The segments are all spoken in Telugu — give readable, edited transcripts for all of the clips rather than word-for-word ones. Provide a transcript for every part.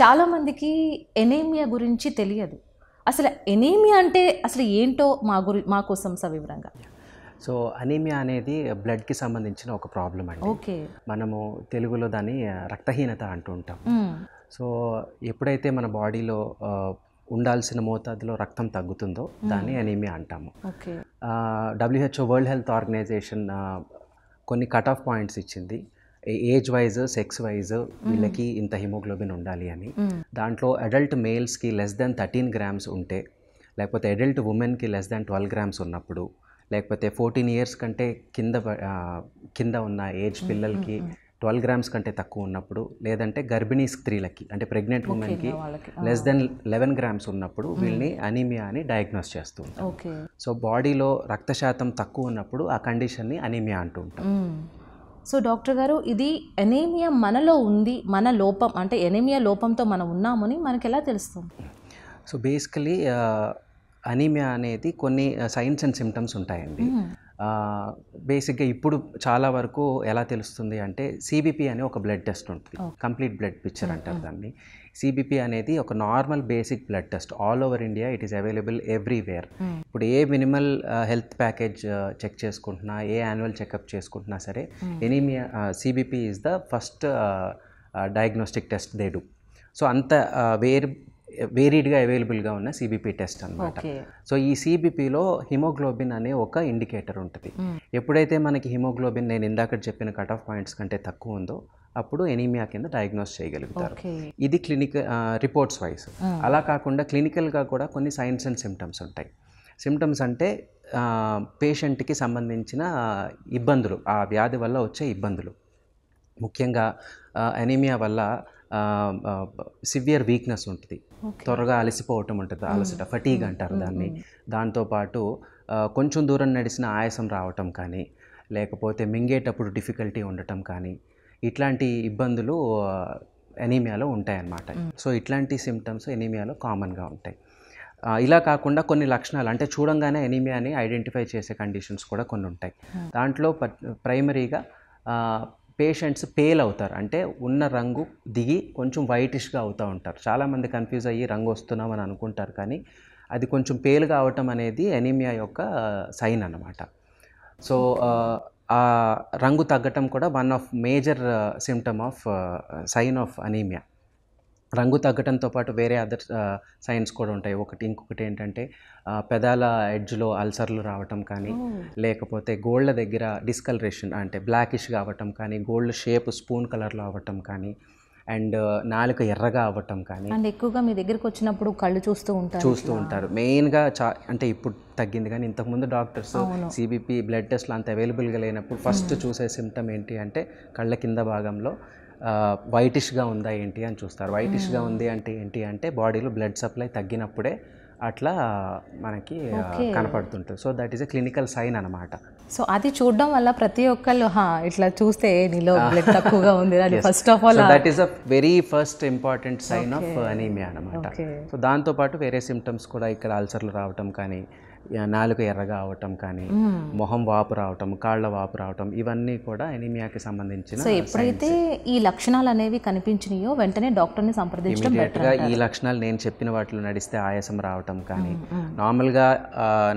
చాలామందికి ఎనీమియా గురించి తెలియదు. అసలు ఎనీమియా అంటే అసలు ఏంటో మా కోసం సవివరంగా. సో అనీమియా అనేది బ్లడ్కి సంబంధించిన ఒక ప్రాబ్లం అండి. ఓకే. మనము తెలుగులో దాన్ని రక్తహీనత అంటూ ఉంటాం. సో ఎప్పుడైతే మన బాడీలో ఉండాల్సిన మోతాదులో రక్తం తగ్గుతుందో దాన్ని అనీమియా అంటాము. Okay. WHO world health organization కొన్ని కట్ ఆఫ్ పాయింట్స్ ఇచ్చింది. ఏజ్ వైజ్, సెక్స్ వైజ్ వీళ్ళకి ఇంత హిమోగ్లోబిన్ ఉండాలి అని. దాంట్లో అడల్ట్ మేల్స్కి లెస్ దెన్ 13 grams ఉంటే, లేకపోతే అడల్ట్ ఉమెన్కి లెస్ దెన్ 12 grams ఉన్నప్పుడు, లేకపోతే 14 years కంటే కింద ఉన్న ఏజ్ పిల్లలకి 12 grams కంటే తక్కువ ఉన్నప్పుడు, లేదంటే గర్భిణీ స్త్రీలకి అంటే ప్రెగ్నెంట్ ఉమెన్కి లెస్ దెన్ 11 grams ఉన్నప్పుడు వీళ్ళని అనీమియా అని డయాగ్నోస్ చేస్తూ ఉంటాం. సో బాడీలో రక్త శాతం తక్కువ ఉన్నప్పుడు ఆ కండిషన్ని అనీమియా అంటూ ఉంటాం. సో డాక్టర్ గారు, ఇది ఎనీమియా మనలో ఉంది, మన లోపం అంటే ఎనీమియా లోపంతో మనం ఉన్నామని మనకి ఎలా తెలుస్తుంది? సో బేసికలీ అనీమియా అనేది కొన్ని సైన్స్ అండ్ సిమ్టమ్స్ ఉంటాయండి. బేసిక్గా ఇప్పుడు చాలా వరకు ఎలా తెలుస్తుంది అంటే CBP అనే ఒక బ్లడ్ టెస్ట్ ఉంటుంది. కంప్లీట్ బ్లడ్ పిక్చర్ అంటారు దాన్ని. CBP అనేది ఒక normal basic blood test. All over India it is available everywhere. ఇప్పుడు ఏ మినిమల్ హెల్త్ ప్యాకేజ్ చెక్ చేసుకుంటున్నా, ఏ యాన్యువల్ చెకప్ చేసుకుంటున్నా సరే, anaemia CBP is the first diagnostic test they do. So అంత వేరీడ్గా అవైలబుల్గా ఉన్న CBP టెస్ట్ అనమాట. సో ఈ CBPలో హిమోగ్లోబిన్ అనే ఒక ఇండికేటర్ ఉంటుంది. ఎప్పుడైతే మనకి హిమోగ్లోబిన్ నేను ఇందాక చెప్పిన కట్ ఆఫ్ పాయింట్స్ కంటే తక్కువ ఉందో అప్పుడు ఎనీమియా కింద డయాగ్నోస్ చేయగలుగుతారు. ఇది క్లినికల్ రిపోర్ట్స్ వైజ్. అలా కాకుండా క్లినికల్గా కూడా కొన్ని సైన్స్ అండ్ సిమ్టమ్స్ ఉంటాయి. సిమ్టమ్స్ అంటే పేషెంట్కి సంబంధించిన ఇబ్బందులు, ఆ వ్యాధి వల్ల వచ్చే ఇబ్బందులు. ముఖ్యంగా అనీమియా వల్ల సివియర్ వీక్నెస్ ఉంటుంది, త్వరగా అలసిపోవటం ఉంటుంది, అలసట ఫటీగ్ అంటారు దాన్ని. దాంతోపాటు కొంచెం దూరం నడిచిన ఆయాసం రావటం కానీ, లేకపోతే మింగేటప్పుడు డిఫికల్టీ ఉండటం కానీ, ఇట్లాంటి ఇబ్బందులు ఎనీమియాలో ఉంటాయన్నమాట. సో ఇట్లాంటి సిమ్టమ్స్ ఎనీమియాలో కామన్గా ఉంటాయి. ఇలా కాకుండా కొన్ని లక్షణాలు అంటే చూడంగానే ఎనీమియాని ఐడెంటిఫై చేసే కండిషన్స్ కూడా కొన్ని ఉంటాయి. దాంట్లో ప్రైమరీగా పేషెంట్స్ పేల్ అవుతారు, అంటే ఉన్న రంగు దిగి కొంచెం వైటిష్గా అవుతూ ఉంటారు. చాలామంది కన్ఫ్యూజ్ అయ్యి రంగు వస్తున్నామని అనుకుంటారు, కానీ అది కొంచెం పేలుగా అవటం అనేది ఎనీమియా యొక్క సైన్ అన్నమాట. సో ఆ రంగు తగ్గటం కూడా one of major symptom of sign of anaemia. రంగు తగ్గటంతో పాటు వేరే అదర్ సైన్స్ కూడా ఉంటాయి. ఇంకొకటి ఏంటంటే పెదాల ఎడ్జ్లో అల్సర్లు రావటం కానీ, లేకపోతే గోళ్ళ దగ్గర డిస్కలరేషన్ అంటే బ్లాకిష్గా అవ్వటం కానీ, గోల్డ్ షేప్ స్పూన్ కలర్లో అవ్వటం కానీ, అండ్ నాలుక ఎర్రగా అవ్వటం కానీ. అండ్ ఎక్కువగా మీ దగ్గరికి వచ్చినప్పుడు కళ్ళు చూస్తూ ఉంటారు మెయిన్గా. అంటే ఇప్పుడు తగ్గింది, కానీ ఇంతకుముందు డాక్టర్స్ CBP బ్లడ్ టెస్ట్లు అంత అవైలబుల్గా లేనప్పుడు ఫస్ట్ చూసే సిమ్టమ్ ఏంటి అంటే కళ్ళ కింద భాగంలో వైటిష్గా ఉందా ఏంటి అని చూస్తారు. వైటిష్గా ఉంది అంటే ఏంటి అంటే బాడీలో బ్లడ్ సప్లై తగ్గినప్పుడే అట్లా మనకి కనపడుతుంటుంది. So that is a clinical sign అనమాట. సో అది చూడడం వల్ల ప్రతి ఒక్కళ్ళు ఇట్లా చూస్తే నీలో బ్లడ్ తక్కువగా ఉంది అది first of all that is a very first important sign of anaemia అనమాట. సో దాంతోపాటు వేరే సిమ్టమ్స్ కూడా ఇక్కడ అల్సర్లు రావటం కానీ, నాలుక ఎర్రగా అవటం కానీ, మొహం వాపు రావటం, కాళ్ళ వాపు రావటం, ఇవన్నీ కూడా ఎనీమియాకి సంబంధించిన. సో ఎప్పుడైతే ఈ లక్షణాలు అనేవి కనిపించినాయో వెంటనే డాక్టర్ని సంప్రదించడం బెటర్. ఈ లక్షణాలు నేను చెప్పిన వాటిలో నడిస్తే ఆయాసం రావటం కానీ, నార్మల్గా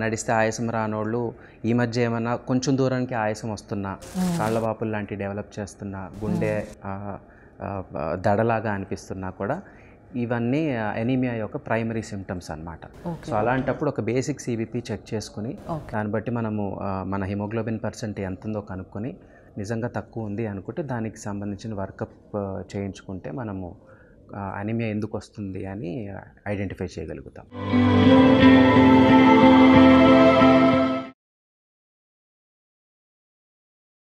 నడిస్తే ఆయాసం రానోళ్ళు ఈ మధ్య ఏమన్నా కొంచెం దూరానికి ఆయాసం వస్తున్నా, కాళ్ళ వాపులు లాంటివి డెవలప్ చేస్తున్నా, గుండె దడలాగా అనిపిస్తున్నా కూడా ఇవన్నీ ఎనీమియా యొక్క ప్రైమరీ సిమ్టమ్స్ అన్నమాట. సో అలాంటప్పుడు ఒక బేసిక్ CBP చెక్ చేసుకుని దాన్ని బట్టి మనము మన హిమోగ్లోబిన్ పర్సెంట్ ఎంత ఉందో కనుక్కొని, నిజంగా తక్కువ ఉంది అనుకుంటే దానికి సంబంధించిన వర్కప్ చేయించుకుంటే మనము అనీమియా ఎందుకు వస్తుంది అని ఐడెంటిఫై చేయగలుగుతాం.